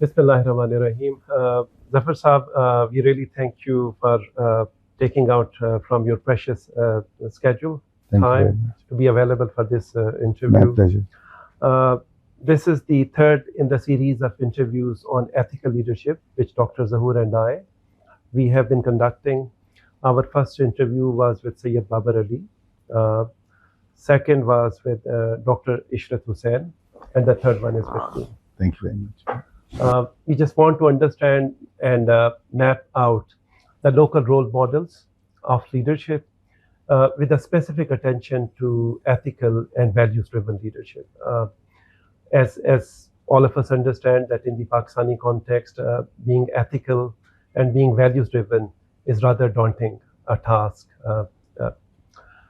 Bismillahirrahmanirrahim. Zafar Saab, we really thank you for taking out from your precious schedule time to be available for this interview. My pleasure. This is the third in the series of interviews on ethical leadership, which Dr. Zahoor and we have been conducting. Our first interview was with Syed Babar Ali. Second was with Dr. Ishrat Hussain, and the third one is with me. Thank you very much. We just want to understand and map out the local role models of leadership with a specific attention to ethical and values-driven leadership. As all of us understand that in the Pakistani context, being ethical and being values-driven is rather daunting a task.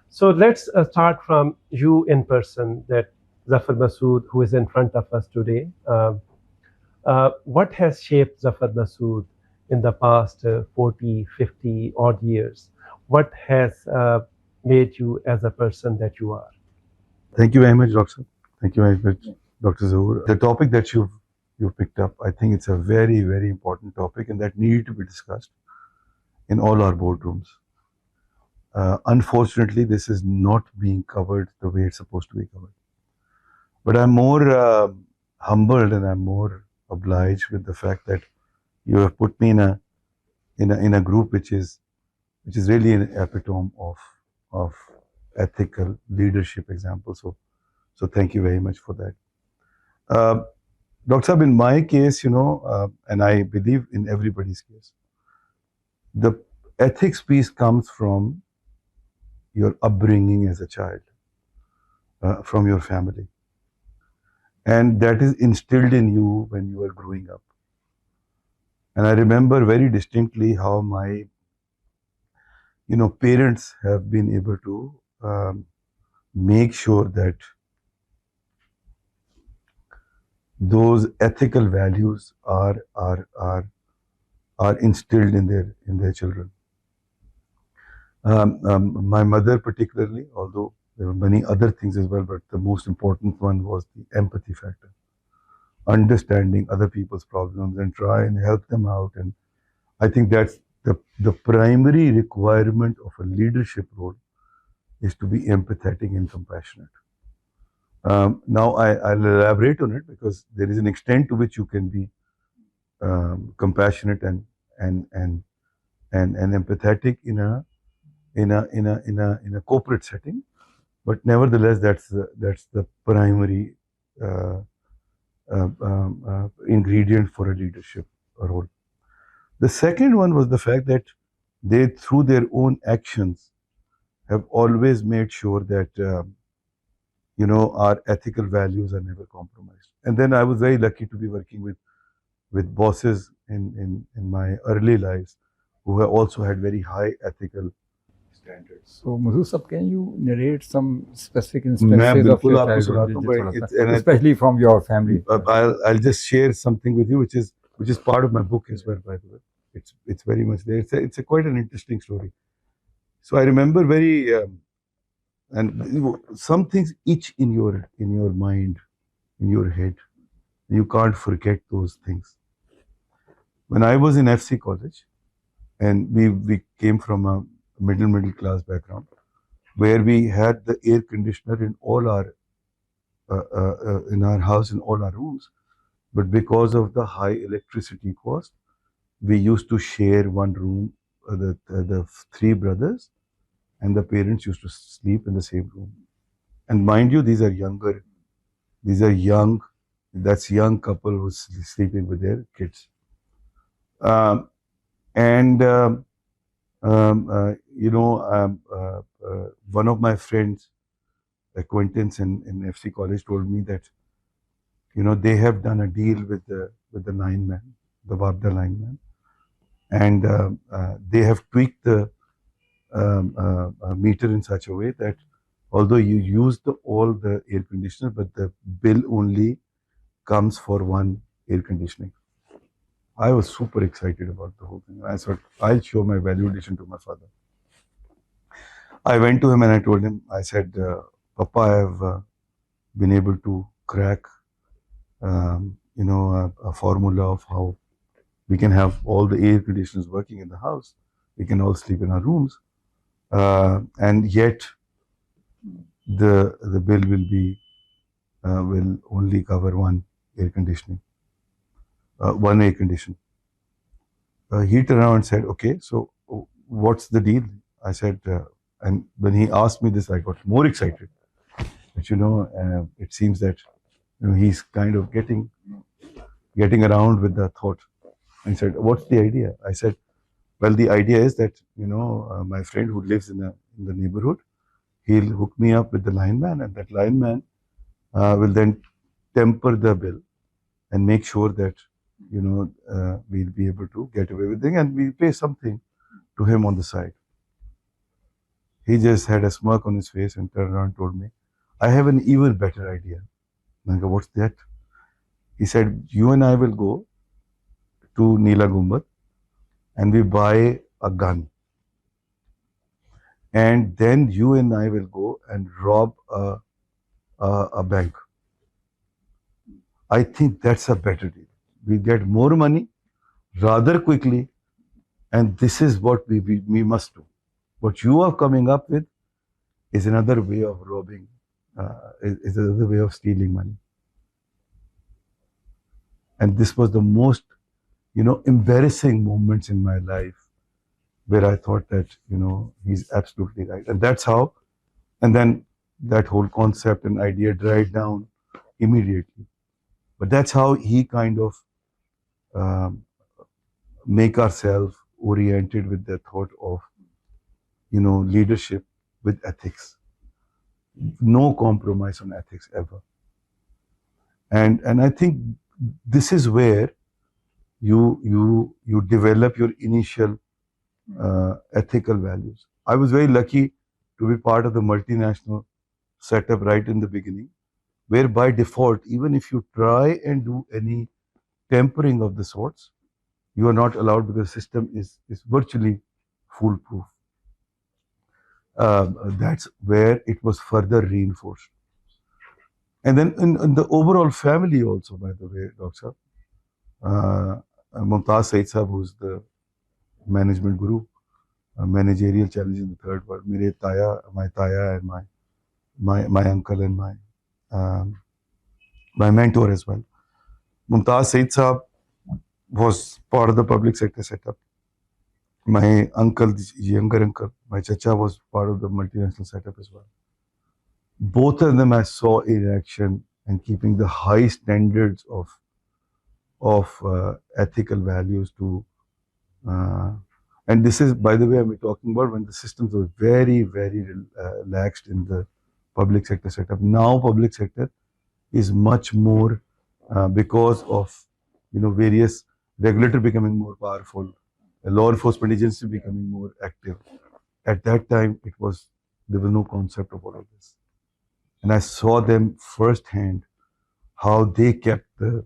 So let's start from you in person, that Zafar Masud, who is in front of us today. What has shaped Zafar Masud in the past 40, 50 odd years? What has made you as a person that you are? Thank you very much, Doctor. Thank you very much, Dr. Zahoor. The topic that you've picked up, I think it's a very, very important topic, and that needed to be discussed in all our boardrooms. Unfortunately, this is not being covered the way it's supposed to be covered. But I'm more humbled and I'm more obliged with the fact that you have put me in a group which is really an epitome of ethical leadership example. So thank you very much for that. Dr. Saab, in my case, and I believe in everybody's case, the ethics piece comes from your upbringing as a child, from your family. And that is instilled in you when you are growing up. And I remember very distinctly how my, parents have been able to make sure that those ethical values are instilled in their children. My mother particularly, although there were many other things as well, but the most important one was the empathy factor. Understanding other people's problems and try and help them out. And I think that's the primary requirement of a leadership role, is to be empathetic and compassionate. Now I'll elaborate on it, because there is an extent to which you can be compassionate and empathetic in a corporate setting, but nevertheless that's the primary ingredient for a leadership role. The second one was the fact that they, through their own actions, have always made sure that our ethical values are never compromised. And then I was very lucky to be working with bosses in my early lives who have also had very high ethical standards. So, Masud Sab, can you narrate some specific instances of your childhood, especially from your family? I'll just share something with you, which is part of my book as well, by the way. It's very much there. It's quite an interesting story. So I remember very, and some things itch in your mind, in your head. You can't forget those things. When I was in FC college, and we came from a middle class background, where we had the air conditioner in all our in our house, in all our rooms, but because of the high electricity cost, we used to share one room. The three brothers and the parents used to sleep in the same room. And mind you, these are young. That's young couple who's sleeping with their kids. One of my friends, acquaintance in FC college, told me that, they have done a deal with the lineman, the Wabda lineman, and they have tweaked the meter in such a way that although you use all the air conditioner, but the bill only comes for one air conditioning. I was super excited about the whole thing. I thought, I'll show my value addition to my father. I went to him and I told him, I said, Papa, I have been able to crack, a formula of how we can have all the air conditioners working in the house. We can all sleep in our rooms, and yet the bill will only cover one air conditioning, one air condition. He turned around and said, "Okay, so what's the deal?" I said, and when he asked me this, I got more excited. But it seems that he's kind of getting around with the thought. And he said, "What's the idea?" I said, "Well, the idea is that my friend who lives in the neighborhood, he'll hook me up with the lineman, and that lineman will then temper the bill and make sure that we'll be able to get away with it, and we'll pay something to him on the side." He just had a smirk on his face and turned around and told me, "I have an even better idea." And I go, "What's that?" He said, "You and I will go to Neela Gumbad and we buy a gun. And then you and I will go and rob a bank. I think that's a better deal. We get more money rather quickly, and this is what we must do. What you are coming up with is another way of robbing, is another way of stealing money." And this was the most, embarrassing moments in my life where I thought that, he's absolutely right. And that's how, and then that whole concept and idea died down immediately. But that's how he kind of make ourselves oriented with the thought of, leadership with ethics. No compromise on ethics ever. And I think this is where you develop your initial ethical values. I was very lucky to be part of the multinational setup right in the beginning, where by default, even if you try and do any tempering of the sorts, you are not allowed because the system is virtually foolproof. That's where it was further reinforced. And then in the overall family also, by the way, Dr. Mumtaz Syed Sahab, who's the management guru, managerial challenge in the third world, my taya and my uncle and my mentor as well. Mumtaz Syed Sahab was part of the public sector setup. My uncle, the younger uncle, my chacha, was part of the multinational setup as well. Both of them I saw in action and keeping the high standards of ethical values to, and this is, by the way, I'm talking about when the systems were very, very relaxed in the public sector setup. Now public sector is much more because of various regulator becoming more powerful, law enforcement agency becoming more active. At that time, there was no concept of all of this, and I saw them firsthand how they kept the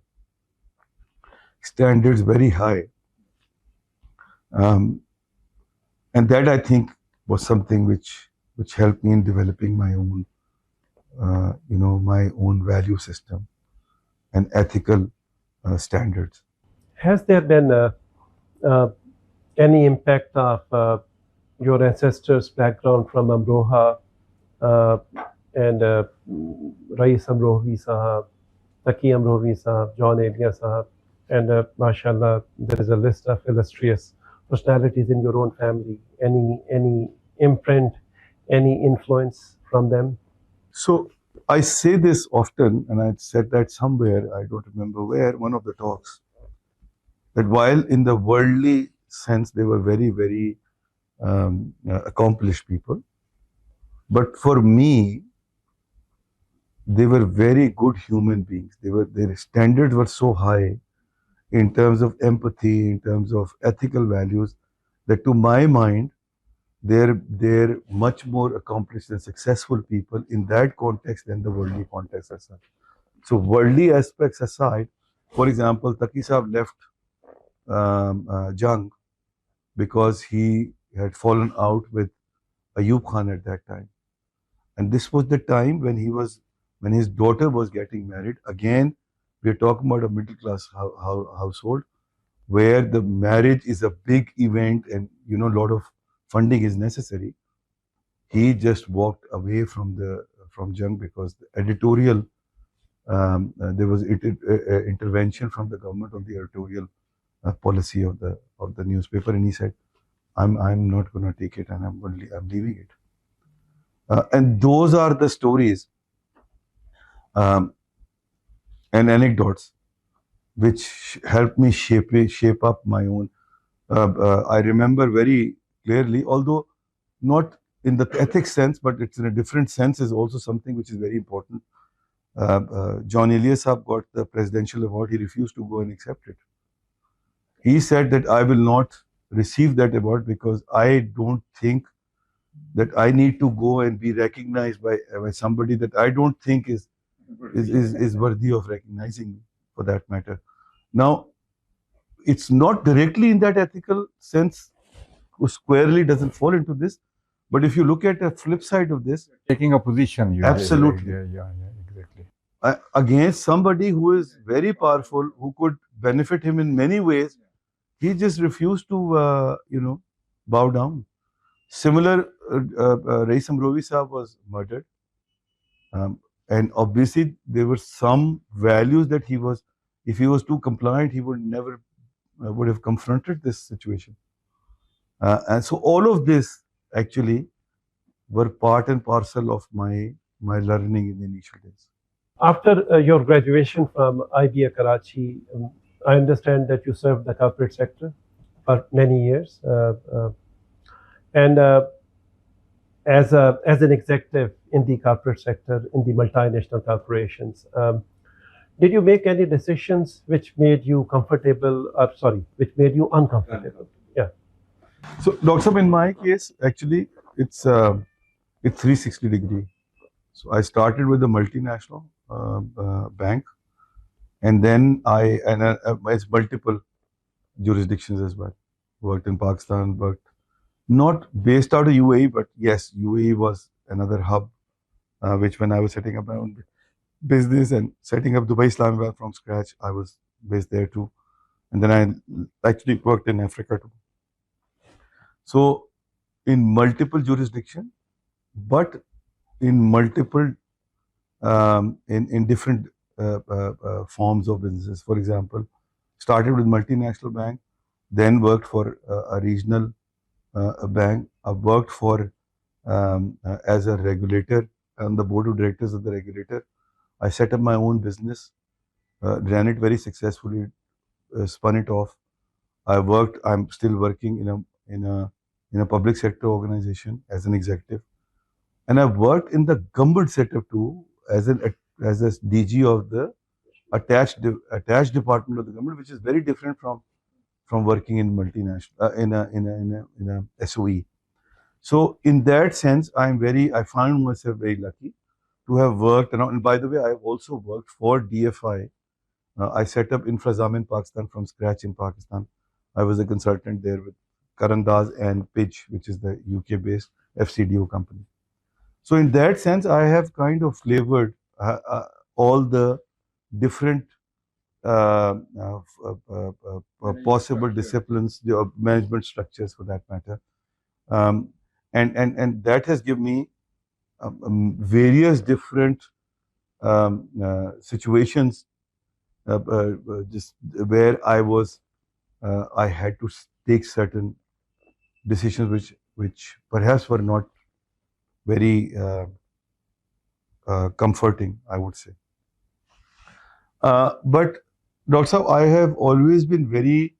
standards very high, and that I think was something which helped me in developing my own my own value system and ethical standards. Has there been any impact of your ancestors' background from Amroha and Rais Amrohi Sahab, Taki Amrohi Sahab, John Elia Sahab, and mashallah, there is a list of illustrious personalities in your own family. Any imprint, any influence from them? So I say this often, and I said that somewhere, I don't remember where, one of the talks, that while in the worldly sense they were very, very accomplished people, but for me, they were very good human beings. Their standards were so high in terms of empathy, in terms of ethical values, that to my mind, they're much more accomplished and successful people in that context than the worldly context as such. So worldly aspects aside, for example, Taki Sahab left Jung because he had fallen out with Ayub Khan at that time. And this was the time when his daughter was getting married, again we are talking about a middle class household where the marriage is a big event and a lot of funding is necessary. He just walked away from Jung because the editorial there was intervention from the government on the editorial policy of the newspaper, and he said, I'm not going to take it, and I'm leaving it. And those are the stories um, and anecdotes which helped me shape up my own. I remember very clearly, although not in the ethics sense, but it's in a different sense, is also something which is very important. John Elias got the presidential award. He refused to go and accept it. He said that I will not receive that award because I don't think that I need to go and be recognized by somebody that I don't think is worthy of recognizing me, for that matter. Now, it's not directly in that ethical sense, squarely doesn't fall into this. But if you look at the flip side of this, taking a position, absolutely, yeah, exactly, against somebody who is very powerful, who could benefit him in many ways, he just refused to, bow down. Similar, Raisam Rovi Saab was murdered, and obviously there were some values that if he was too compliant, he would never would have confronted this situation. And so all of this actually were part and parcel of my learning in the initial days. After your graduation from IBA Karachi, I understand that you served the corporate sector for many years, and as an executive in the corporate sector in the multinational corporations. Did you make any decisions which made you comfortable, or which made you uncomfortable? Yeah. So, Dr. Saab, in my case, actually, it's 360 degree. So I started with a multinational bank, and then it's multiple jurisdictions as well. Worked in Pakistan, worked not based out of UAE, but yes, UAE was another hub, which when I was setting up my own business and setting up Dubai Islamabad from scratch, I was based there too. And then I actually worked in Africa too. So in multiple jurisdictions, but in multiple, in different forms of businesses. For example, started with multinational bank, then worked for a regional bank. I worked for as a regulator on the board of directors of the regulator. I set up my own business, ran it very successfully, spun it off. I'm still working in a public sector organization as an executive, and I've worked in the government setup too as a DG of the attached department of the government, which is very different from working in multinational in a SOE. So in that sense, I find myself very lucky to have worked around. And by the way, I've also worked for DFI. I set up Infrazam in Pakistan from scratch in Pakistan. I was a consultant there with Karandaz and Pitch, which is the UK-based FCDO company. So in that sense, I have kind of flavored all the different possible disciplines, the management structures for that matter. And that has given me various different situations just where I had to take certain decisions which perhaps were not very comforting, I would say. But Dr. Saab, I have always been very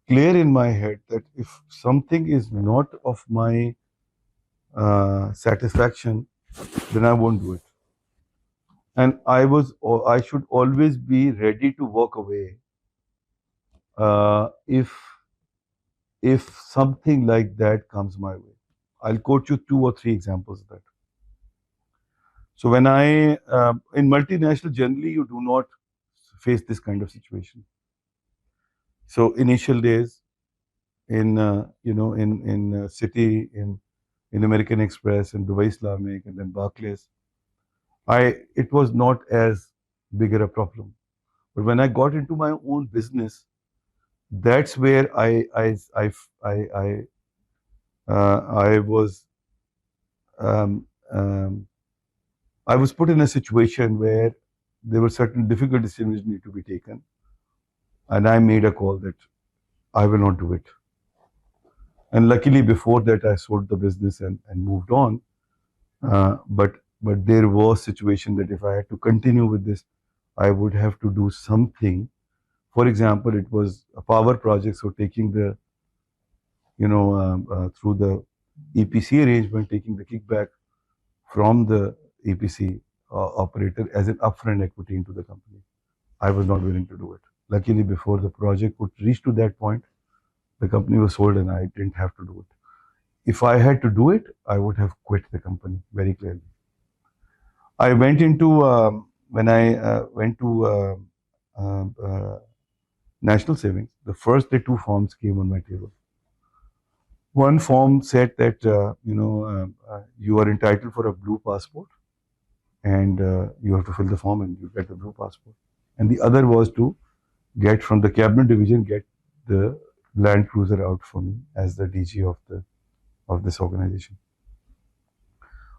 clear in my head that if something is not of my satisfaction, then I won't do it. And I should always be ready to walk away if something like that comes my way. I'll quote you 2 or 3 examples of that. So when in multinational, generally you do not face this kind of situation. So initial days in Citi, in American Express, in Dubai Islamic, and then Barclays, it was not as bigger a problem. But when I got into my own business, that's where I was um, um, I was put in a situation where there were certain difficult decisions need to be taken, and I made a call that I will not do it. And luckily, before that, I sold the business and moved on. But there was situation that if I had to continue with this, I would have to do something. For example, it was a power project, so taking the through the EPC arrangement, taking the kickback from the EPC operator as an upfront equity into the company. I was not willing to do it. Luckily, before the project would reach to that point, the company was sold and I didn't have to do it. If I had to do it, I would have quit the company very clearly. I went into, when I went to National Savings, the first day two forms came on my table. One form said that, you are entitled for a blue passport and you have to fill the form and you get the blue passport. And the other was to get from the cabinet division, get the Land Cruiser out for me as the DG of this organization.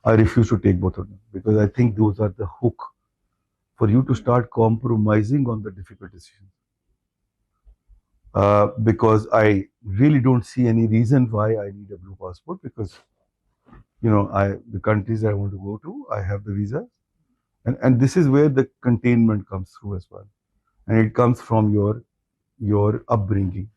I refuse to take both of them because I think those are the hook for you to start compromising on the difficult decisions. Because I really don't see any reason why I need a blue passport because, the countries I want to go to, I have the visa. And this is where the containment comes through as well. And it comes from your upbringing.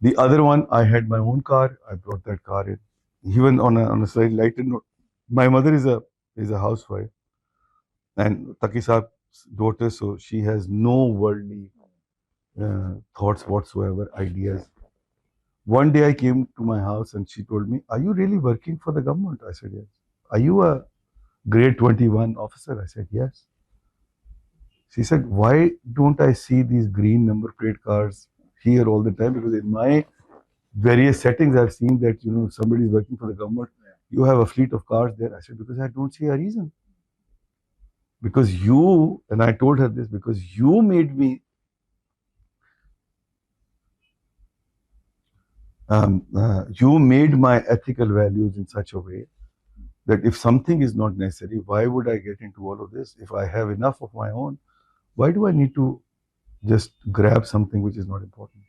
The other one, I had my own car. I brought that car in. Even on a slightly lighter note, my mother is a housewife, and Taki Saab's daughter, so she has no worldly thoughts whatsoever, ideas. One day I came to my house and she told me, "Are you really working for the government?" I said, "Yes." "Are you a grade 21 officer?" I said, "Yes." She said, "Why don't I see these green number plate cars here all the time?" Because in my various settings, I've seen that, somebody is working for the government. You have a fleet of cars there. I said, because I don't see a reason. Because you, and I told her this, because you made me you made my ethical values in such a way that if something is not necessary, why would I get into all of this? If I have enough of my own, why do I need to just grab something which is not important?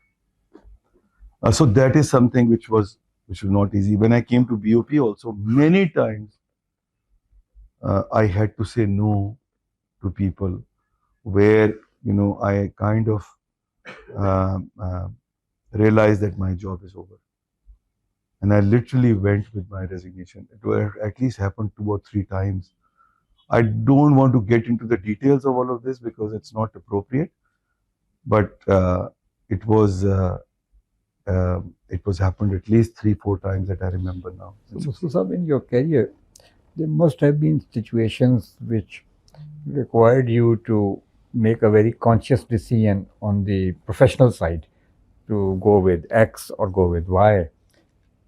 So that is something which was not easy. When I came to BOP also, many times I had to say no to people where, I kind of realized that my job is over. And I literally went with my resignation. It will at least happened 2 or 3 times. I don't want to get into the details of all of this because it's not appropriate. But it was happened at least 3-4 times that I remember now. So, in your career, there must have been situations which required you to make a very conscious decision on the professional side to go with X or go with Y.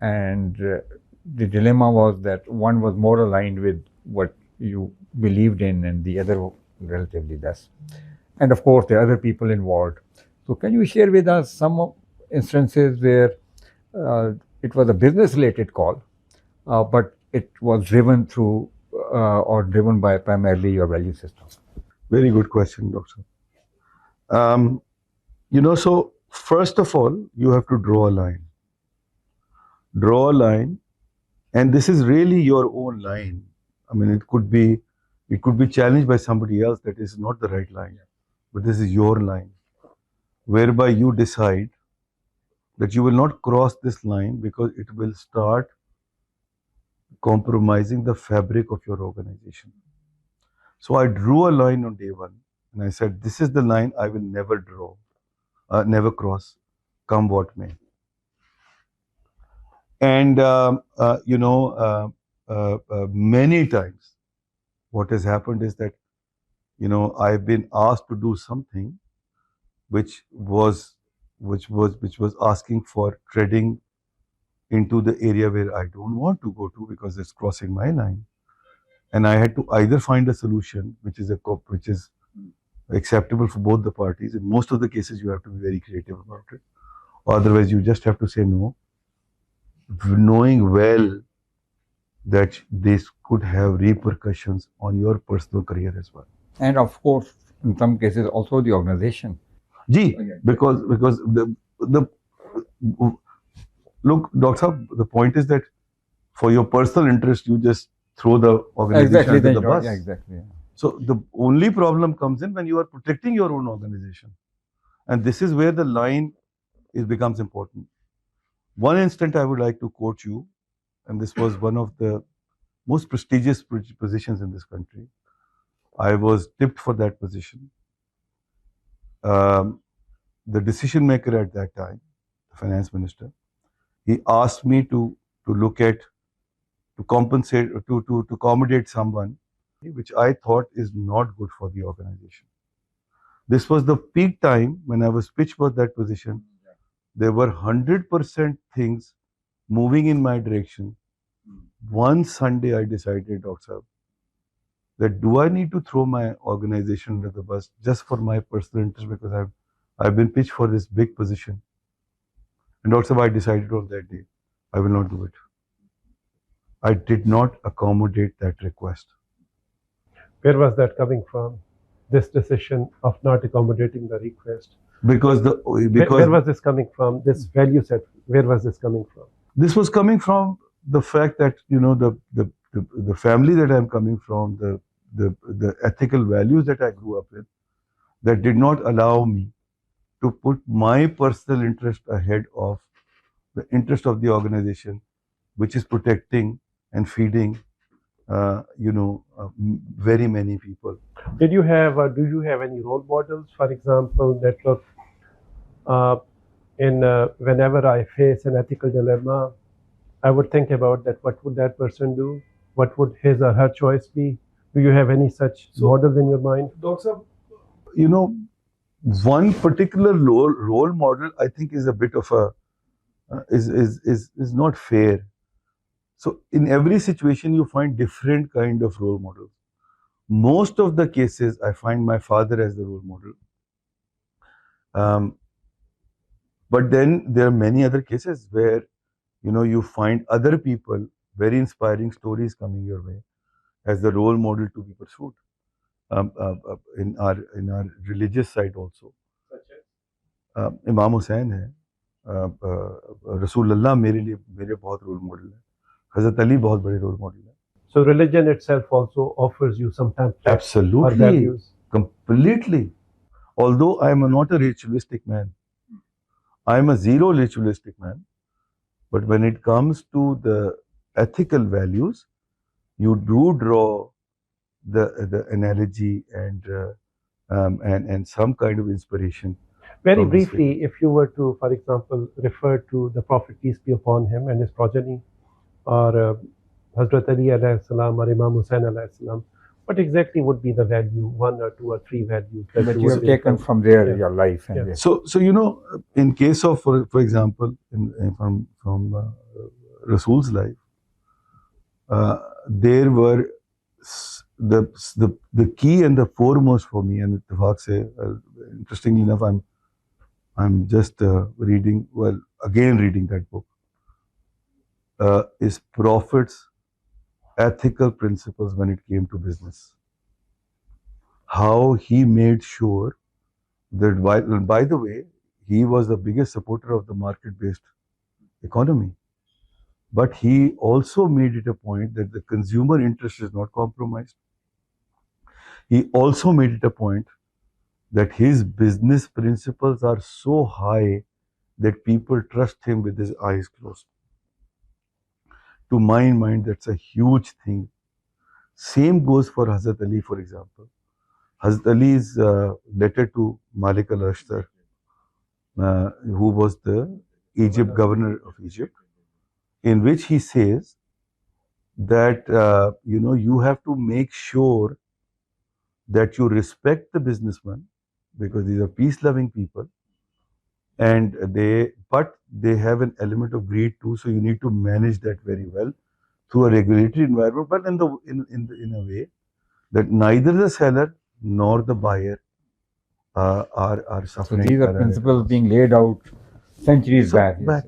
And the dilemma was that one was more aligned with what you believed in and the other relatively less. And of course, there are other people involved. So can you share with us some instances where it was a business-related call, but it was driven through or driven by primarily your value system? Very good question, Doctor. So first of all, you have to draw a line. Draw a line, and this is really your own line. I mean, it could be challenged by somebody else that is not the right line, but this is your line, whereby you decide that you will not cross this line because it will start compromising the fabric of your organization. So I drew a line on day one, and I said, this is the line I will never never cross, come what may. And many times, what has happened is that, I've been asked to do something which was asking for treading into the area where I don't want to go to because it's crossing my line. And I had to either find a solution which is acceptable for both the parties. In most of the cases, you have to be very creative about it. Otherwise, you just have to say no, knowing well that this could have repercussions on your personal career as well. And of course, in some cases, also the organization. Because the look, Doctor Saab, the point is that for your personal interest, you just throw the organization under the bus. Yeah, exactly. Yeah. So the only problem comes in when you are protecting your own organization, and this is where the line becomes important. One instant I would like to quote you, and this was one of the most prestigious positions in this country. I was tipped for that position. The decision maker at that time, the finance minister, he asked me to look at, to compensate, to accommodate someone, which I thought is not good for the organization. This was the peak time when I was pitched for that position. There were 100% things moving in my direction. One Sunday I decided, Doctor Saab, that do I need to throw my organization under the bus just for my personal interest, because I've been pitched for this big position. And Doctor Saab, I decided on that day, I will not do it. I did not accommodate that request. Where was that coming from? This decision of not accommodating the request? Because where was this coming from? This value set, where was this coming from? This was coming from the fact that, you know, the family that I'm coming from, the ethical values that I grew up with, that did not allow me to put my personal interest ahead of the interest of the organization, which is protecting and feeding, very many people. Did you have, or do you have any role models, for example, that look, whenever I face an ethical dilemma, I would think about that, what would that person do? What would his or her choice be? Do you have any such models in your mind? Doctor, you know, one particular role model, I think, is a bit of a is not fair. So in every situation, you find different kind of role models. Most of the cases, I find my father as the role model. But then there are many other cases where, you know, you find other people, very inspiring stories coming your way as the role model to be pursued. In our religious side also. Imam Hussain है, रसूलुल्लाह मेरे बहुत role model है, हजरत अली बहुत बड़े role model है. So religion itself also offers you some templates. Absolutely, or values. Completely. Although I am not a ritualistic man, I am a zero ritualistic man, but when it comes to the ethical values, you do draw the analogy and some kind of inspiration. Very briefly, if you were to, for example, refer to the Prophet, peace be upon him, and his progeny, or Hazrat Ali alayhi salam, or Imam Hussain alayhi salam, what exactly would be the value, one or two or three values that you have taken from their your life? And So you know, in case of, for example, from Rasul's life, there were the key and the foremost for me, and ittifaq se, interestingly enough, I'm just reading that book, is Prophet's ethical principles when it came to business. How he made sure that, by the way, he was the biggest supporter of the market-based economy. But he also made it a point that the consumer interest is not compromised. He also made it a point that his business principles are so high that people trust him with his eyes closed. To my mind, that's a huge thing. Same goes for Hazrat Ali, for example. Hazrat Ali's letter to Malik al-Ashtar, who was the governor of Egypt, in which he says that you have to make sure that you respect the businessman, because these are peace-loving people, and they have an element of greed too. So you need to manage that very well through a regulatory environment, but in a way that neither the seller nor the buyer are So suffering. these are principles being laid out centuries back. back.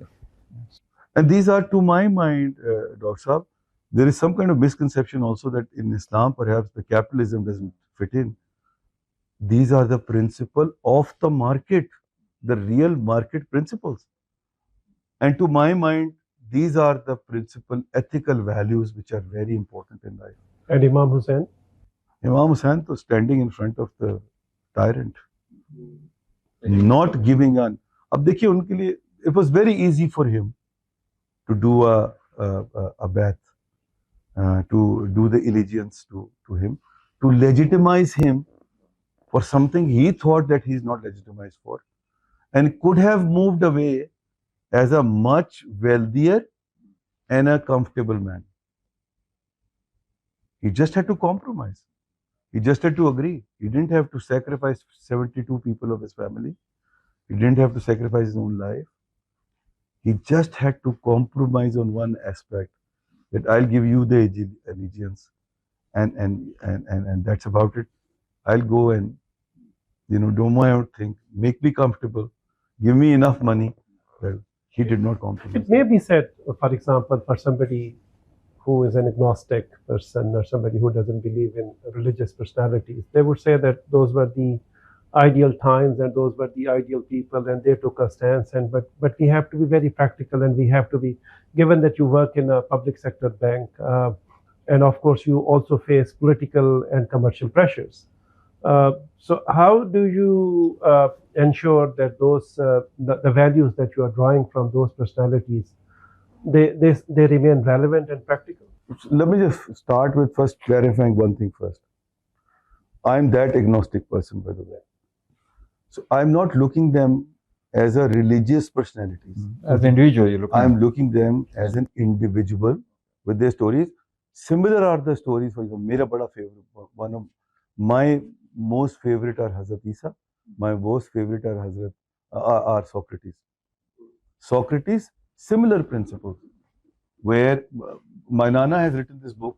And these are, to my mind, Dr. Saab, there is some kind of misconception also that in Islam, perhaps the capitalism doesn't fit in. These are the principle of the market, the real market principles. And to my mind, these are the principal ethical values which are very important in life. And Imam Hussein? Imam Hussein was standing in front of the tyrant, not giving an. अब देखिए उनके लिए it was very easy for him to do a bath, to do the allegiance to him, to legitimize him for something he thought that he is not legitimized for, and could have moved away as a much wealthier and a comfortable man. He just had to compromise. He just had to agree. He didn't have to sacrifice 72 people of his family. He didn't have to sacrifice his own life. He just had to compromise on one aspect, that I'll give you the allegiance, and that's about it. I'll go and, do my own thing, make me comfortable, give me enough money. Well, he did not compromise. It may be said, for example, for somebody who is an agnostic person or somebody who doesn't believe in religious personalities, they would say that those were the ideal times and those were the ideal people and they took a stance. And but we have to be very practical, and we have to be, given that you work in a public sector bank, and of course you also face political and commercial pressures. So how do you ensure that those the values that you are drawing from those personalities, they remain relevant and practical? Let me just start with first clarifying one thing first. I'm that agnostic person, by the way. So I'm not looking them as a religious personalities. As an individual, you look. I'm looking them as an individual with their stories. Similar are the stories. For example, मेरा बड़ा favorite, one of my most favorite are Hazrat Isa. My most favorite are Socrates. Socrates, similar principles, where my Nana has written this book,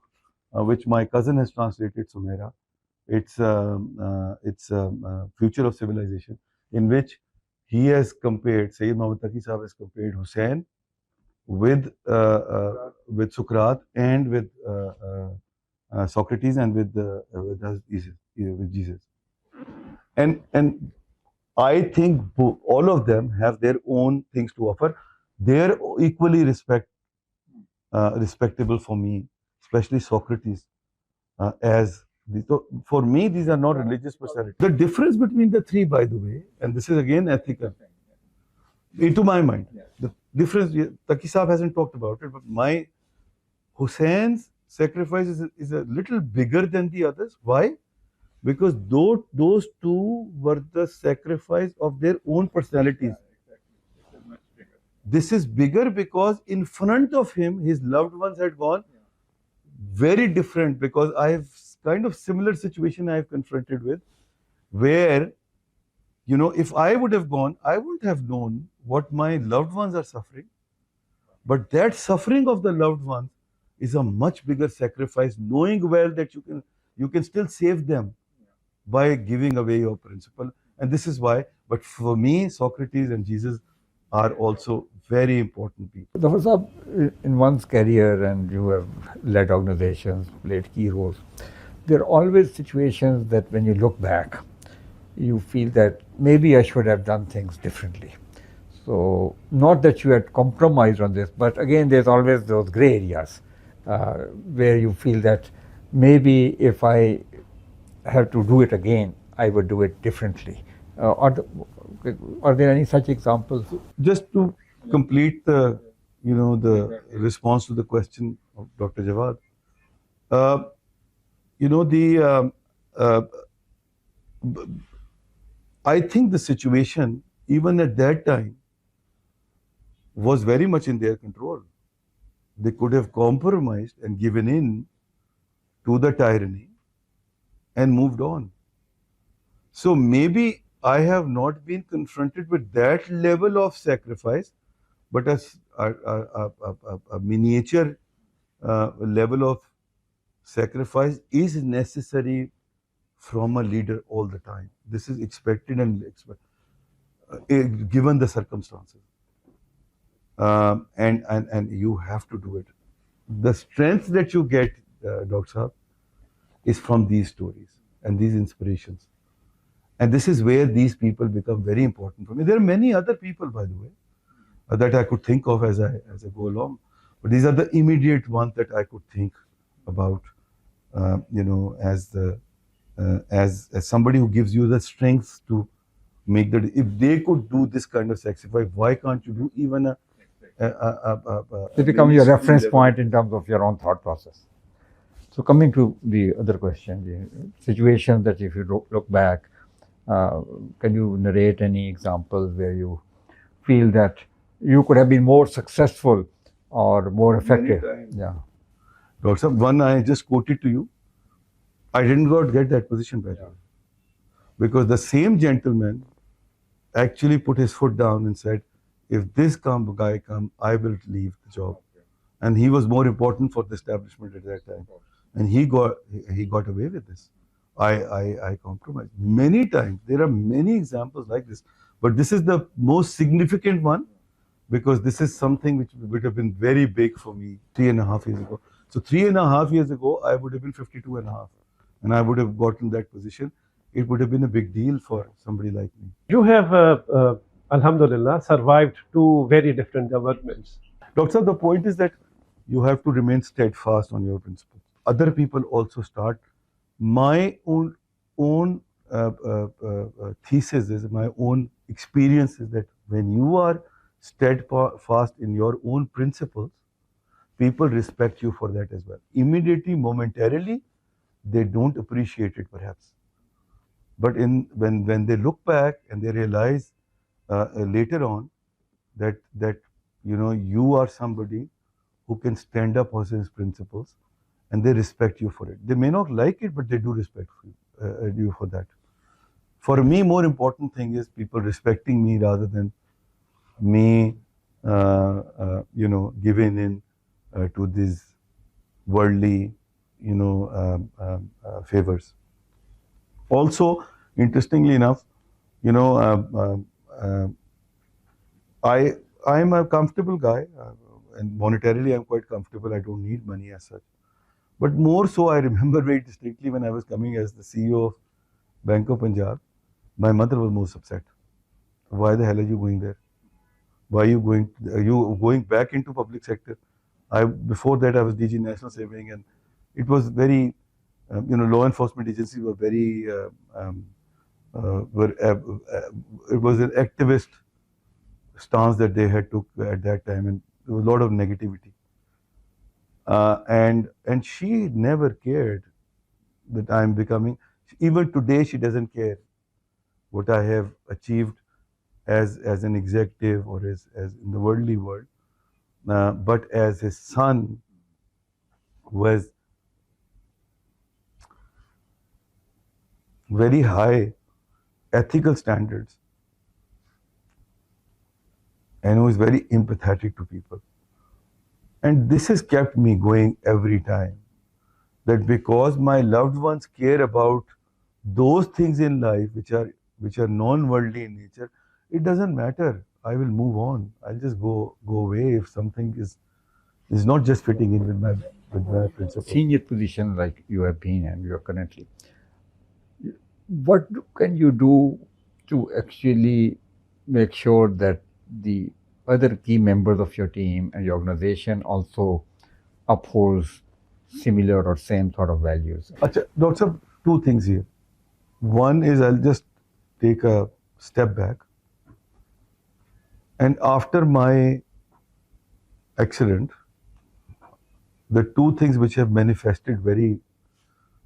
which my cousin has translated, Sumera. It's Future of Civilization, in which he has compared, Sayyid Muhammad Taqi Sahab has compared Hussein with Sukrat and with Socrates and with Jesus. And I think all of them have their own things to offer. They're equally respectable for me, especially Socrates, so for me, these are not religious personalities. The difference between the three, by the way, and this is again ethical, to my mind, the difference, Taqi Sahab hasn't talked about it, but my Hussein's sacrifice is a little bigger than the others. Why? Because those two were the sacrifice of their own personalities. This is bigger because in front of him, his loved ones had gone very different, because I have kind of similar situation I have confronted with, where, if I would have gone, I wouldn't have known what my loved ones are suffering. But that suffering of the loved ones is a much bigger sacrifice, knowing well that you can still save them by giving away your principle. And this is why, but for me, Socrates and Jesus are also very important people. Zafar Sahab, in one's career, and you have led organizations, played key roles, there are always situations that when you look back, you feel that maybe I should have done things differently. So, not that you had compromised on this, but again, there's always those gray areas where you feel that maybe if I have to do it again, I would do it differently. Are there any such examples? Just to complete the response to the question of Dr. Jawad, I think the situation, even at that time, was very much in their control. They could have compromised and given in to the tyranny and moved on. So maybe I have not been confronted with that level of sacrifice, but as a miniature level of sacrifice is necessary from a leader all the time. This is expected and given the circumstances. And you have to do it. The strength that you get, Dr. Saab, is from these stories and these inspirations. And this is where these people become very important for me. There are many other people, by the way, that I could think of as I go along. But these are the immediate ones that I could think about, as somebody who gives you the strength to make the. If they could do this kind of sacrifice, why can't you do even a They become your reference point in terms of your own thought process. So coming to the other question, the situation that if you look back, can you narrate any examples where you feel that you could have been more successful or more effective? Yeah. Dr. Saab, one I just quoted to you. I didn't get that position, by the way, because the same gentleman actually put his foot down and said, if this guy come, I will leave the job. And he was more important for the establishment at that time. And he got away with this. I compromised many times. There are many examples like this, but this is the most significant one because this is something which would have been very big for me 3.5 years ago. So 3.5 years ago, I would have been 52.5, and I would have gotten that position. It would have been a big deal for somebody like me. You have, Alhamdulillah, survived 2 very different governments. Doctor, the point is that you have to remain steadfast on your principles. Other people also start. My own thesis is, my own experience is that when you are steadfast in your own principles, people respect you for that as well. Immediately, momentarily, they don't appreciate it perhaps. But when they look back and they realize later on that you are somebody who can stand up for his principles, and they respect you for it. They may not like it, but they do respect you for that. For me, more important thing is people respecting me rather than me, giving in to these worldly, favors. Also, interestingly enough, I am a comfortable guy, and monetarily I'm quite comfortable. I don't need money as such. But more so, I remember very distinctly when I was coming as the CEO of Bank of Punjab, my mother was most upset. Why the hell are you going there? Why are you going back into public sector? Before that, I was DG National Saving, and it was very, law enforcement agencies were very, it was an activist stance that they had took at that time, and there was a lot of negativity. And she never cared that I'm becoming. Even today, she doesn't care what I have achieved as an executive or as in the worldly world. But as his son was very high ethical standards and who is very empathetic to people. And this has kept me going every time. That because my loved ones care about those things in life which are non-worldly in nature, it doesn't matter. I will move on. I'll just go away if something is not just fitting in with my principles. Senior position like you have been and you are currently, what can you do to actually make sure that the other key members of your team and your organization also upholds similar or same sort of values? Doctor, 2 things here. One is I'll just take a step back. And after my accident, the 2 things which have manifested very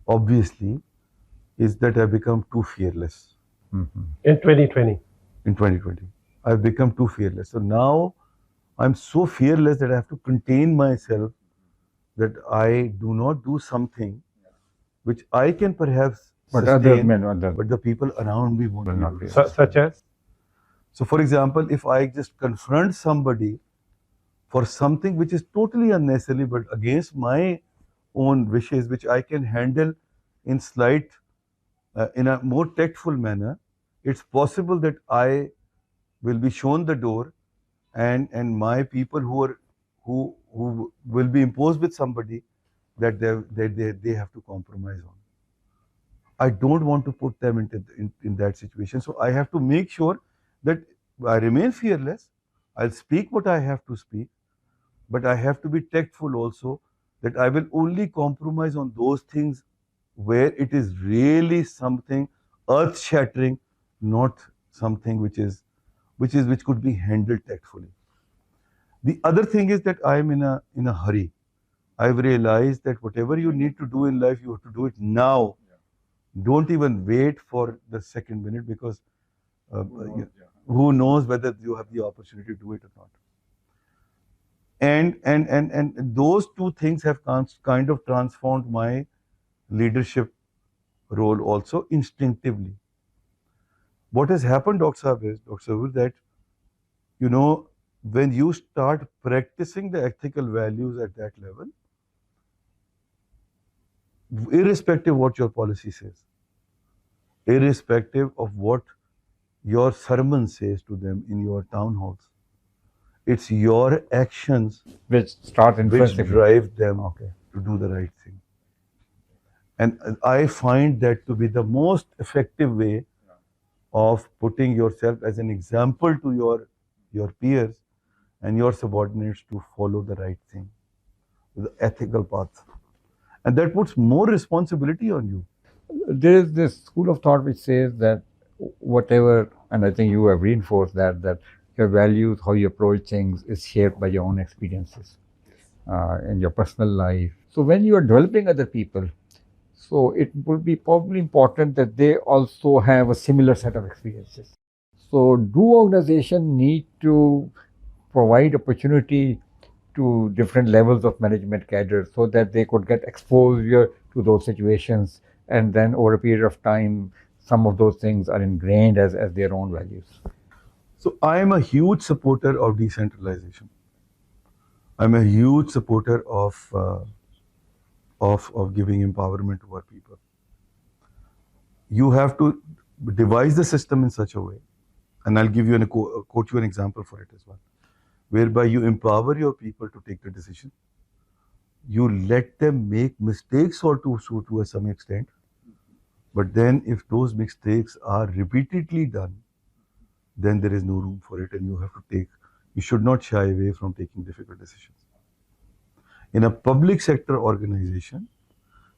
obviously is that I've become too fearless. Mm-hmm. In 2020. In 2020. I've become too fearless. So now I'm so fearless that I have to contain myself, that I do not do something which I can perhaps sustain, but the people around me won't not be. Such as? So for example, if I just confront somebody for something which is totally unnecessary but against my own wishes, which I can handle in slight in a more tactful manner, it's possible that I will be shown the door, and my people who will be imposed with somebody that they have to compromise on. I don't want to put them in that situation. So I have to make sure that I remain fearless. I'll speak what I have to speak, but I have to be tactful also, that I will only compromise on those things where it is really something earth shattering, not something which could be handled tactfully. The other thing is that I am in a hurry. I've realized that whatever you need to do in life, you have to do it now. Don't even wait for the second minute, because who knows whether you have the opportunity to do it or not. And those two things have kind of transformed my leadership role also instinctively. What has happened, Dr. Zahoor, that when you start practicing the ethical values at that level, irrespective of what your policy says, irrespective of what your sermon says to them in your town halls, it's your actions which start which influencing. drive them Okay. to do the right thing. And I find that to be the most effective way of putting yourself as an example to your peers and your subordinates to follow the right thing, the ethical path. And that puts more responsibility on you. There is this school of thought which says that whatever, and I think you have reinforced that your values, how you approach things, is shaped by your own experiences in your personal life. So when you are developing other people, so it will be probably important that they also have a similar set of experiences. So do organizations need to provide opportunity to different levels of management cadres so that they could get exposure to those situations, and then over a period of time some of those things are ingrained as their own values? So I am a huge supporter of decentralization. I'm a huge supporter of giving empowerment to our people. You have to devise the system in such a way, and I'll give you quote you an example for it as well, whereby you empower your people to take the decision. You let them make mistakes or to some extent, but then if those mistakes are repeatedly done, then there is no room for it, and you should not shy away from taking difficult decisions. In a public sector organization,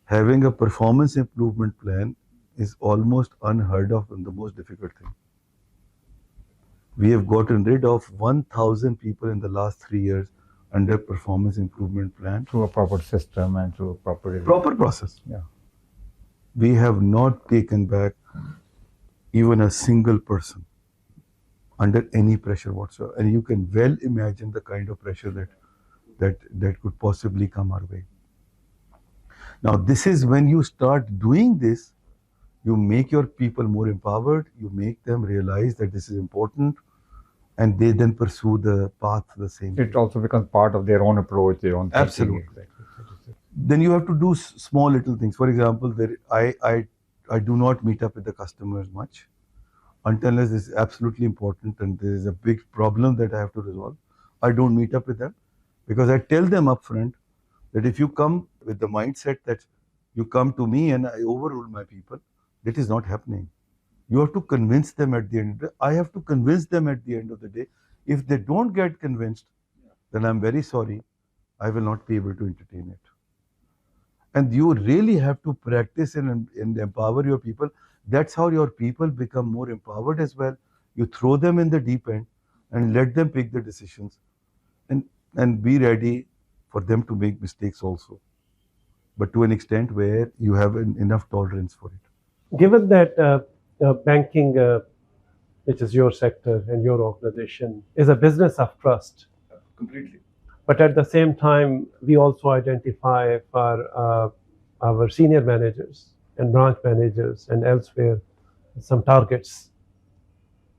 having a performance improvement plan is almost unheard of and the most difficult thing. We have gotten rid of 1,000 people in the last 3 years under performance improvement plan. Through a proper system and through a proper process. Yeah. We have not taken back even a single person under any pressure whatsoever. And you can well imagine the kind of pressure that could possibly come our way. Now, this is when you start doing this, you make your people more empowered, you make them realize that this is important, and they then pursue the path the same way. It also becomes part of their own approach, their own thinking. Absolutely. Exactly. Then you have to do small little things. For example, I do not meet up with the customers much unless it's absolutely important and there is a big problem that I have to resolve. I don't meet up with them because I tell them upfront that if you come with the mindset that you come to me and I overrule my people, that is not happening. You have to convince them at the end of the day. I have to convince them at the end of the day. If they don't get convinced, then I'm very sorry. I will not be able to entertain it. And you really have to practice and empower your people. That's how your people become more empowered as well. You throw them in the deep end and let them pick the decisions and be ready for them to make mistakes also, but to an extent where you have enough tolerance for it. Given that banking, which is your sector and your organization, is a business of trust. Completely. But at the same time, we also identify for our senior managers and branch managers and elsewhere some targets.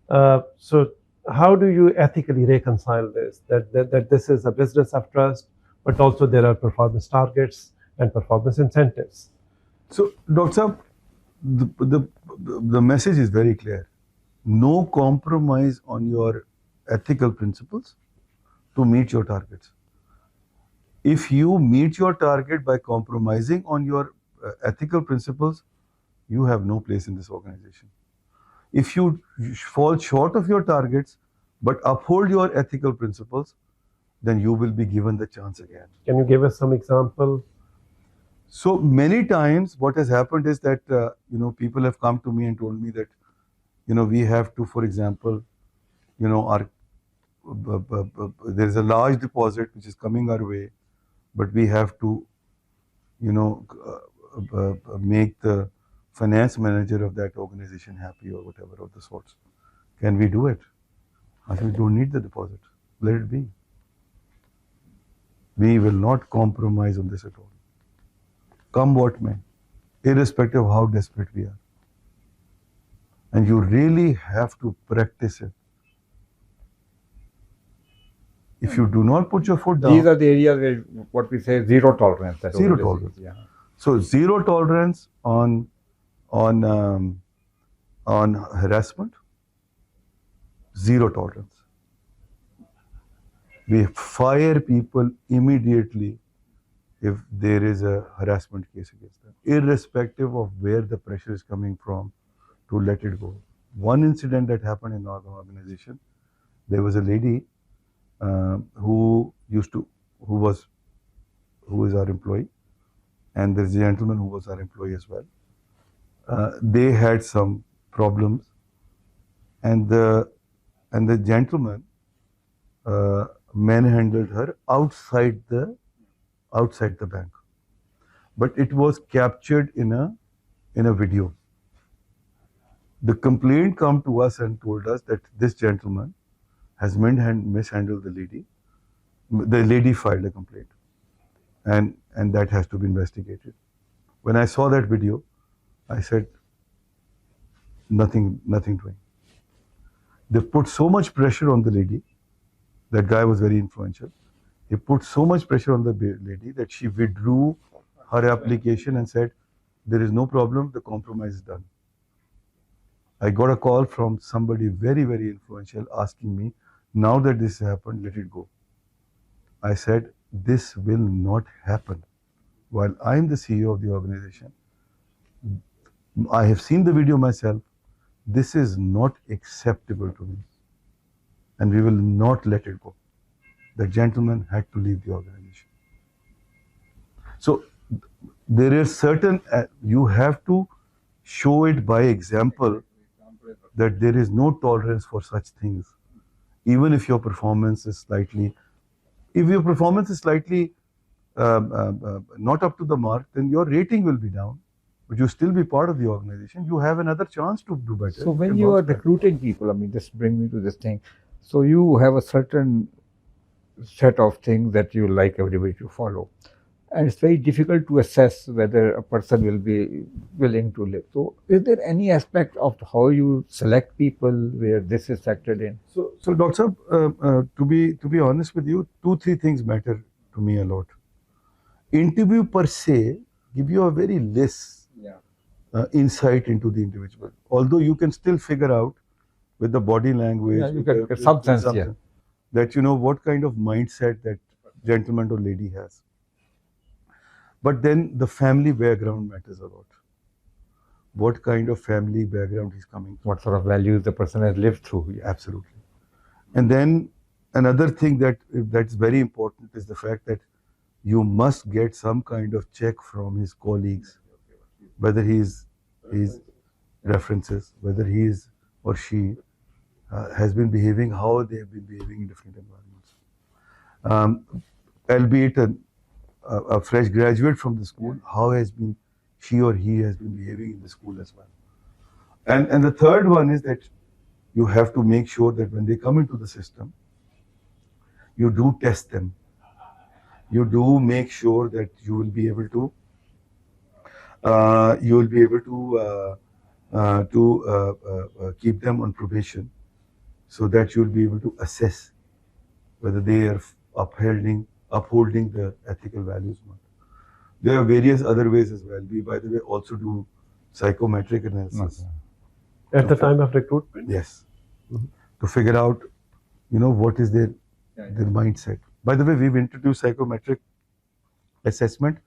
So how do you ethically reconcile this, that this is a business of trust, but also there are performance targets and performance incentives? So, Dr. Saab, the message is very clear. No compromise on your ethical principles to meet your targets. If you meet your target by compromising on your ethical principles, you have no place in this organization. If you fall short of your targets but uphold your ethical principles, then you will be given the chance again. Can you give us some example? So many times, what has happened is that people have come to me and told me that we have to, for example, our there is a large deposit which is coming our way, but we have to make the finance manager of that organization happy or whatever of the sorts. Can we do it? I said, we don't need the deposit. Let it be. We will not compromise on this at all. Come what may, irrespective of how desperate we are. And you really have to practice it. If you do not put your foot down. These are the areas where what we say zero tolerance. Zero tolerance. Yeah. So zero tolerance on harassment. Zero tolerance. We fire people immediately if there is a harassment case against them, irrespective of where the pressure is coming from, to let it go. One incident that happened in our organization, there was a lady who was our employee, and there's a gentleman who was our employee as well. They had some problems, and the gentleman manhandled her outside the bank, but it was captured in a video. The complaint come to us and told us that this gentleman has mishandled the lady. The lady filed a complaint, and that has to be investigated. When I saw that video, I said, nothing doing. They put so much pressure on the lady. That guy was very influential. He put so much pressure on the lady that she withdrew her application and said, there is no problem, the compromise is done. I got a call from somebody very, very influential asking me, now that this happened, let it go. I said, this will not happen. While I am the CEO of the organization, I have seen the video myself. This is not acceptable to me. And we will not let it go. The gentleman had to leave the organization. So there is certain, you have to show it by example that there is no tolerance for such things. Even if your performance is slightly, not up to the mark, then your rating will be down. But you still be part of the organization. You have another chance to do better. So when you are recruiting people, I mean, this brings me to this thing. So you have a certain set of things that you like everybody to follow. And it's very difficult to assess whether a person will be willing to live. So is there any aspect of how you select people where this is factored in? So Dr. Saab, to be honest with you, 2-3 things matter to me a lot. Interview per se give you a very less insight into the individual. Although you can still figure out with the body language, you can get some sense, that what kind of mindset that gentleman or lady has. But then the family background matters a lot. What kind of family background he's coming from. What sort of values the person has lived through. Yeah. Absolutely. And then another thing that's very important is the fact that you must get some kind of check from his colleagues, whether he's references, whether he is or she has been behaving, how they have been behaving in different environments. Albeit a fresh graduate from the school, how has been she or he has been behaving in the school as well. And the third one is that you have to make sure that when they come into the system, you do test them. You do make sure that you will be able to keep them on probation, so that you'll be able to assess whether they are upholding the ethical values or not. There are various other ways as well. We, by the way, also do psychometric analysis. At the time of recruitment? Yes. To figure out, what is their mindset. By the way, we've introduced psychometric assessment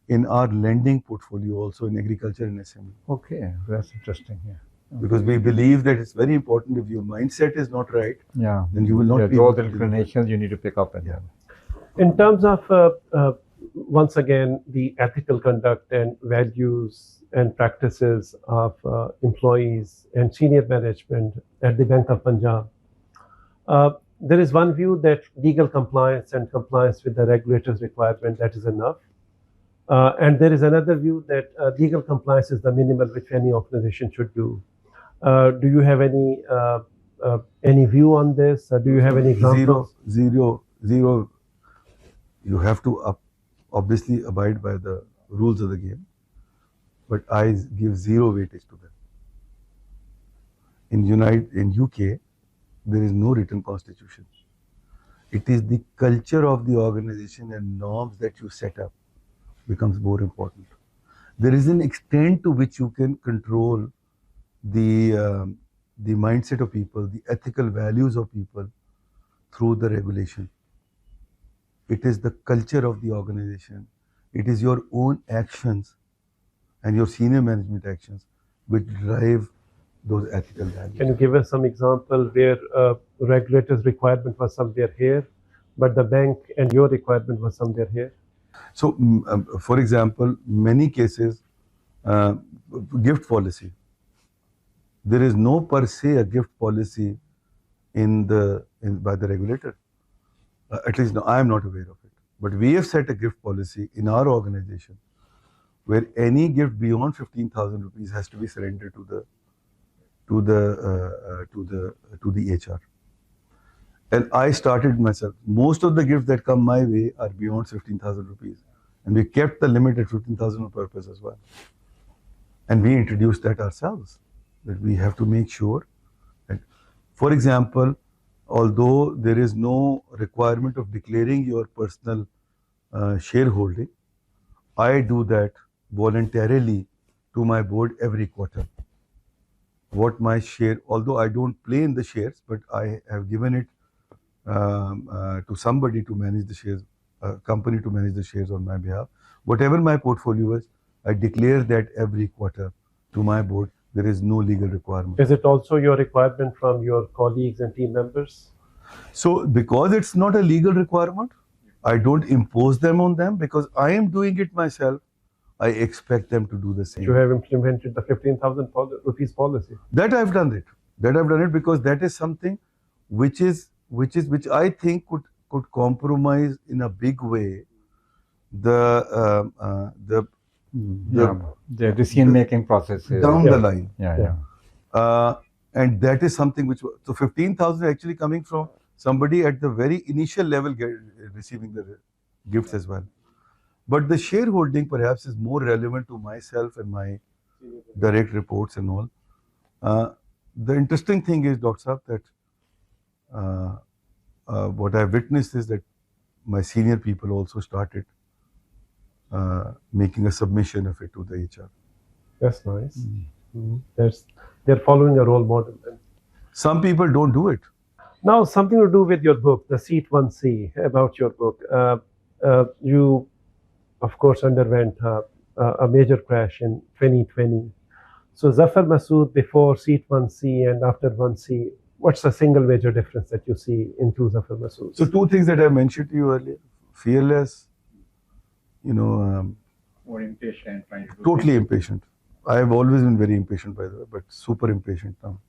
in our lending portfolio also in agriculture and SME. Okay, that's interesting. Yeah. Because we believe that it's very important. If your mindset is not right, then you will not be all able the to deliver. inclinations you need to pick up. And In terms of, once again, the ethical conduct and values and practices of employees and senior management at the Bank of Punjab, there is one view that legal compliance and compliance with the regulators' requirement, that is enough. And there is another view that legal compliance is the minimum which any organization should do. Do you have any view on this? Do you have any examples? Zero. You have to obviously abide by the rules of the game, but I give zero weightage to them. In UK, there is no written constitution. It is the culture of the organization and norms that you set up becomes more important. There is an extent to which you can control the mindset of people, the ethical values of people through the regulation. It is the culture of the organization. It is your own actions and your senior management actions which drive those ethical values. Can you give us some example where regulators' requirement was somewhere here, but the bank and your requirement was somewhere here? So, for example, many cases, gift policy. There is no per se a gift policy by the regulator. At least I am not aware of it. But we have set a gift policy in our organization where any gift beyond 15,000 rupees has to be surrendered to the HR. And I started myself. Most of the gifts that come my way are beyond 15,000 rupees. And we kept the limit at 15,000 on purpose as well. And we introduced that ourselves, that we have to make sure that, for example, although there is no requirement of declaring your personal shareholding, I do that voluntarily to my board every quarter. What my share, although I don't play in the shares, but I have given it to somebody to manage the shares, a company to manage the shares on my behalf. Whatever my portfolio is, I declare that every quarter to my board. There is no legal requirement. Is it also your requirement from your colleagues and team members? So, because it's not a legal requirement, I don't impose them on them because I am doing it myself. I expect them to do the same. You have implemented the 15,000 rupees policy. That I've done it. Because that is something which I think could compromise in a big way the decision making process down the line. And that is something which, so 15,000 actually coming from somebody at the very initial level receiving the gifts as well. But the shareholding perhaps is more relevant to myself and my direct reports and all. The interesting thing is, Dr. Saab, that what I've witnessed is that my senior people also started making a submission of it to the HR. That's nice. They're following a role model then. Some people don't do it. Now, something to do with your book, the Seat 1C, about your book. You, of course, underwent a major crash in 2020. So Zafar Masud before Seat 1C and after 1C, what's the single major difference that you see in two Zafar Masud? So two things that I mentioned to you earlier: fearless, more impatient, trying to do totally impatient. I have always been very impatient, by the way, but super impatient now.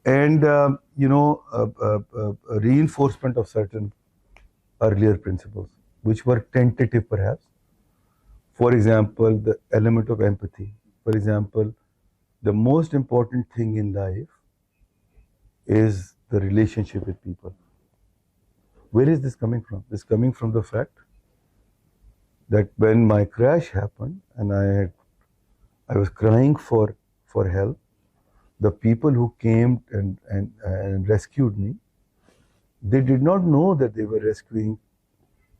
And a reinforcement of certain earlier principles, which were tentative perhaps. For example, the element of empathy. For example, the most important thing in life is the relationship with people. Where is this coming from? This is coming from the fact that when my crash happened and I was crying for help, the people who came and rescued me, they did not know that they were rescuing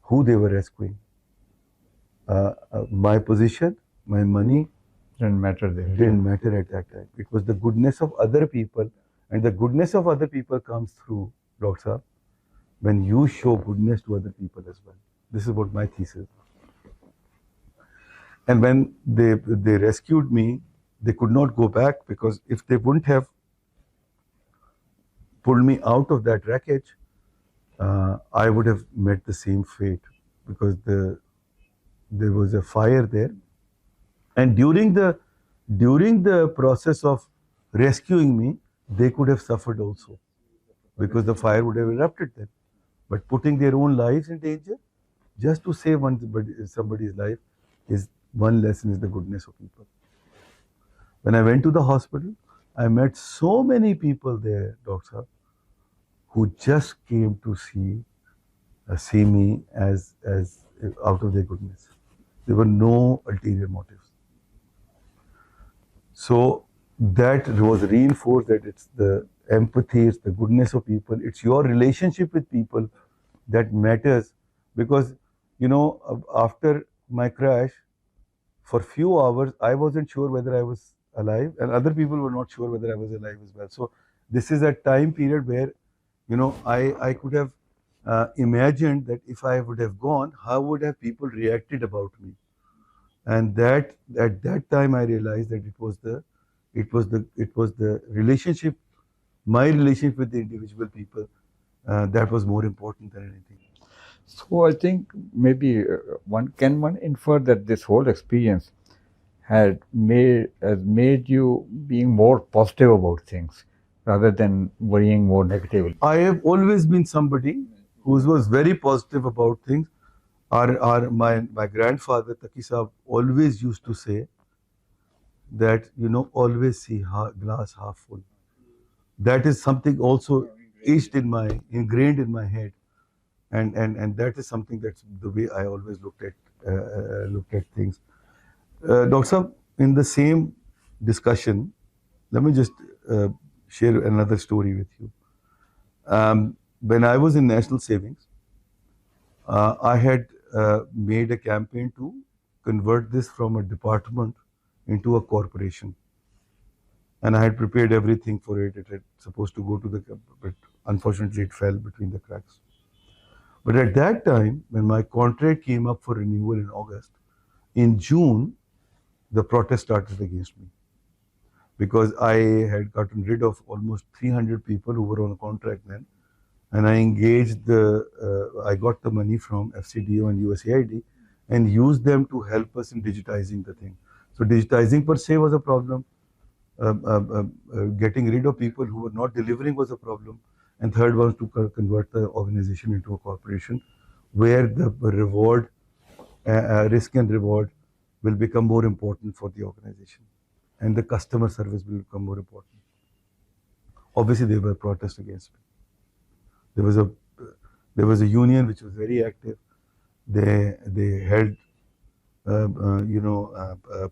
who they were rescuing. My position My money Didn't matter there. didn't matter at that time. It was the goodness of other people, and the goodness of other people comes through, Dr. Saab, when you show goodness to other people as well. This is what my thesis. And when they rescued me, they could not go back, because if they wouldn't have pulled me out of that wreckage, I would have met the same fate, because there was a fire there, and during the process of rescuing me, they could have suffered also, because the fire would have erupted then. But putting their own lives in danger just to save somebody's life is one lesson, is the goodness of people. When I went to the hospital, I met so many people there, Doctor, who just came to see me as out of their goodness. There were no ulterior motives. So that was reinforced, that it's the empathy, it's the goodness of people, it's your relationship with people that matters. Because, after my crash, for few hours, I wasn't sure whether I was alive, and other people were not sure whether I was alive as well. So this is a time period where, I could have imagined that if I would have gone, how would have people reacted about me? And that at that time I realized that it was the relationship, my relationship with the individual people, that was more important than anything. So I think maybe one infer that this whole experience has made you being more positive about things rather than worrying more negatively. I have always been somebody who was very positive about things. My grandfather Taki Saab always used to say that, always see glass half full. That is something also ingrained in my head, and that is something, that's the way I always looked at things. Dr. Saab, in the same discussion, let me just share another story with you. When I was in National Savings, I had made a campaign to convert this from a department into a corporation. And I had prepared everything for it. It had supposed to go to but unfortunately it fell between the cracks. But at that time, when my contract came up for renewal in August, in June, the protest started against me, because I had gotten rid of almost 300 people who were on a contract then, and I engaged I got the money from FCDO and USAID and used them to help us in digitizing the thing. So digitizing per se was a problem. Getting rid of people who were not delivering was a problem. And third was to convert the organization into a corporation, where the reward, risk and reward, will become more important for the organization, and the customer service will become more important. Obviously, there were protests against me. There was a union which was very active. They held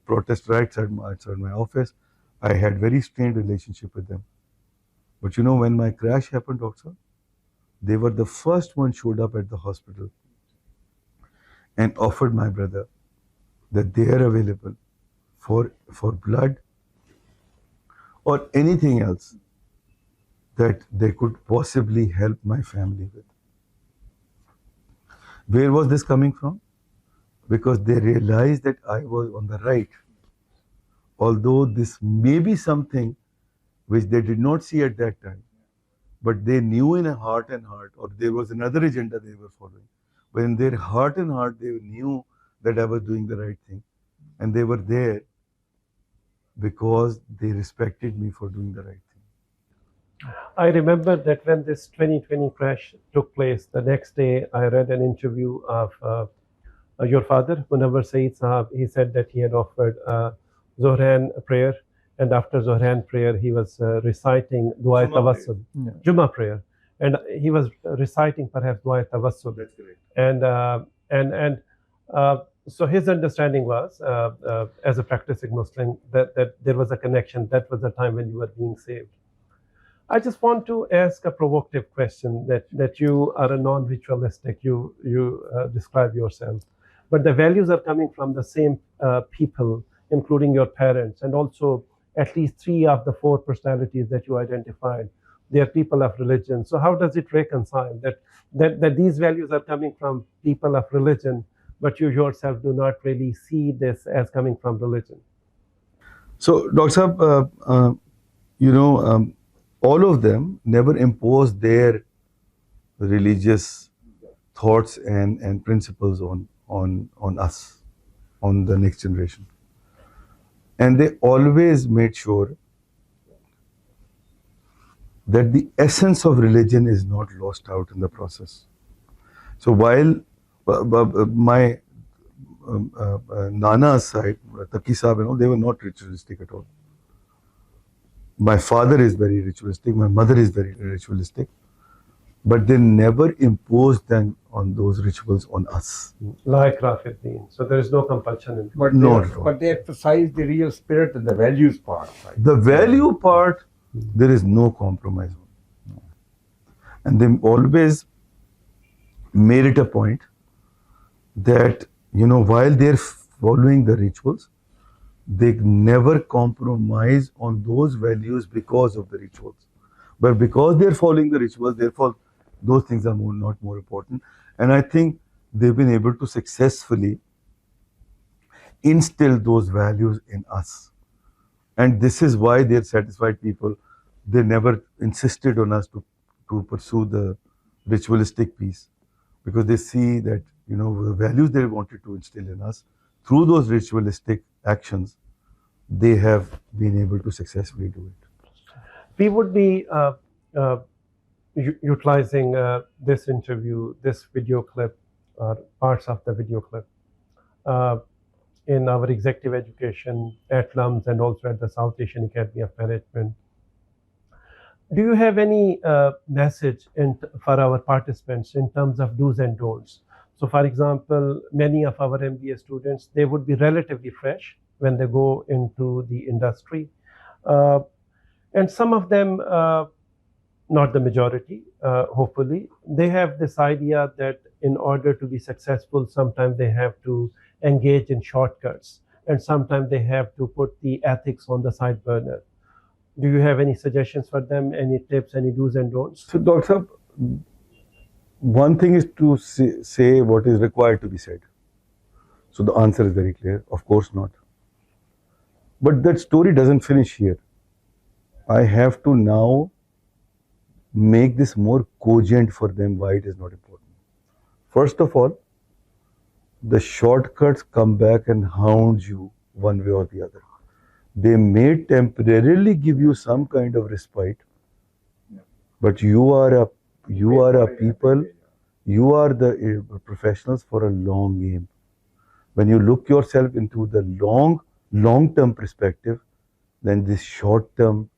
protest rights outside my office. I had very strained relationship with them. But when my crash happened, Doctor, they were the first one showed up at the hospital and offered my brother that they are available for blood or anything else that they could possibly help my family with. Where was this coming from? Because they realized that I was on the right. Although this may be something which they did not see at that time, but they knew in a heart and heart, or there was another agenda they were following. But in their heart and heart, they knew that I was doing the right thing. And they were there because they respected me for doing the right thing. I remember that when this 2020 crash took place, the next day I read an interview of your father, Munawar Saeed Sahab. He said that he had offered Zohran prayer, and after Zohran prayer, he was reciting Dua Tawassul, Jummah prayer, and he was reciting perhaps Dua Tawassul. That's correct. And so his understanding was, as a practicing Muslim, that there was a connection. That was the time when you were being saved. I just want to ask a provocative question, that you are a non-ritualistic, you describe yourself. but the values are coming from the same people, including your parents, and also at least 3 of the 4 personalities that you identified. They are people of religion. So how does it reconcile that these values are coming from people of religion, but you yourself do not really see this as coming from religion? So, Dr. Saab, all of them never impose their religious thoughts and principles on us, on the next generation. And they always made sure that the essence of religion is not lost out in the process. So while my Nana's side, Taki Sahib, they were not ritualistic at all. My father is very ritualistic, my mother is very ritualistic, but they never imposed them on those rituals on us. Like Rafiddin. So there is no compulsion in it. But No, they, no. but they emphasize the real spirit and the values part. Right? The value part, there is no compromise on. And they always made it a point that, while they're following the rituals, they never compromise on those values because of the rituals. But because they're following the rituals, therefore, those things are not more important. And I think they've been able to successfully instill those values in us. And this is why they're satisfied people. They never insisted on us to pursue the ritualistic piece, because they see that, the values they wanted to instill in us through those ritualistic actions, they have been able to successfully do it. We would be utilizing this interview, this video clip, or parts of the video clip, in our executive education at LUMS and also at the South Asian Academy of Management. Do you have any message for our participants in terms of do's and don'ts? So, for example, many of our MBA students, they would be relatively fresh when they go into the industry. And some of them, not the majority, hopefully, they have this idea that in order to be successful, sometimes they have to engage in shortcuts, and sometimes they have to put the ethics on the side burner. Do you have any suggestions for them? Any tips, any do's and don'ts? So, Dr. Saab, one thing is to say what is required to be said. So the answer is very clear. Of course not. But that story doesn't finish here. I have to now make this more cogent for them why it is not important. First of all, the shortcuts come back and hound you one way or the other. They may temporarily give you some kind of respite, but you are a people, you are the professionals for a long game. When you look yourself into the long-term perspective, then these short-term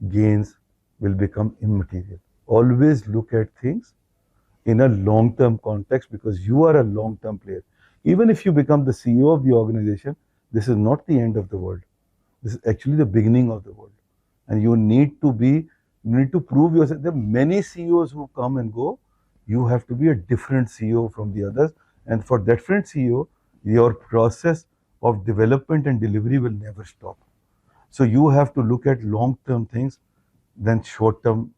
gains will become immaterial. Always look at things in a long-term context, because you are a long-term player. Even if you become the CEO of the organization, this is not the end of the world. This is actually the beginning of the world. And you need to prove yourself. There are many CEOs who come and go. You have to be a different CEO from the others. And for that different CEO, your process of development and delivery will never stop. So you have to look at long-term things, then short-term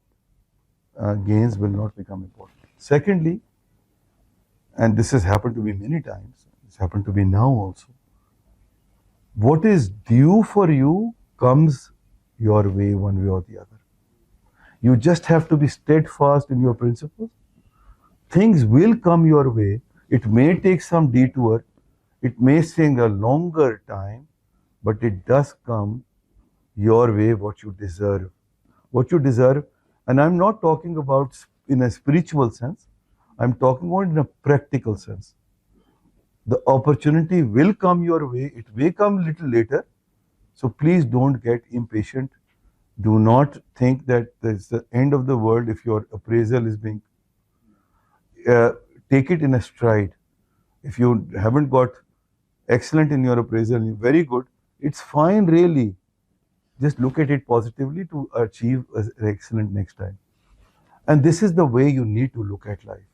gains will not become important. Secondly, and this has happened to me many times, it's happened to me now also, what is due for you comes your way one way or the other. You just have to be steadfast in your principles. Things will come your way. It may take some detour. It may take a longer time, but it does come your way what you deserve. What you deserve, and I'm not talking about in a spiritual sense, I'm talking about in a practical sense. The opportunity will come your way. It may come a little later. So please don't get impatient. Do not think that it's the end of the world if your appraisal is being... take it in a stride. If you haven't got excellent in your appraisal, you're very good, it's fine really. Just look at it positively to achieve excellent next time. And this is the way you need to look at life.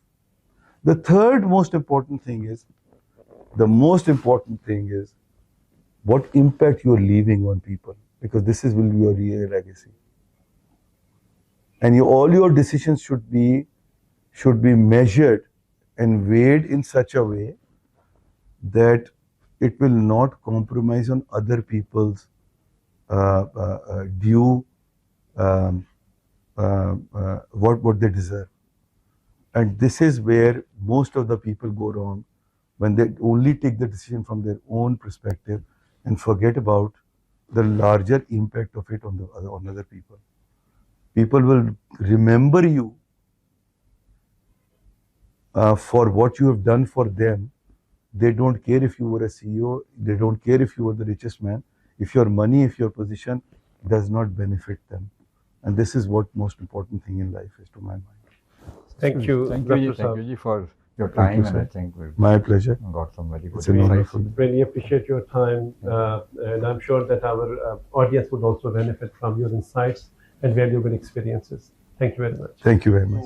The third most important thing is, the most important thing is what impact you are leaving on people, because this will be your real legacy. And all your decisions should be measured and weighed in such a way that it will not compromise on other people's due what they deserve. And this is where most of the people go wrong, when they only take the decision from their own perspective and forget about the larger impact of it on other people. People will remember you for what you have done for them. They don't care if you were a CEO. They don't care if you were the richest man. If your money, if your position does not benefit them. And this is what most important thing in life is, to my mind. Thank you, Thank Dr. you, Saab. Ji, for your Thank time, you, and I sir. think we've My pleasure. got some very good It's an honor for insights. me. Really appreciate your time, and I'm sure that our audience would also benefit from your insights and valuable experiences. Thank you very much. Thank you very much.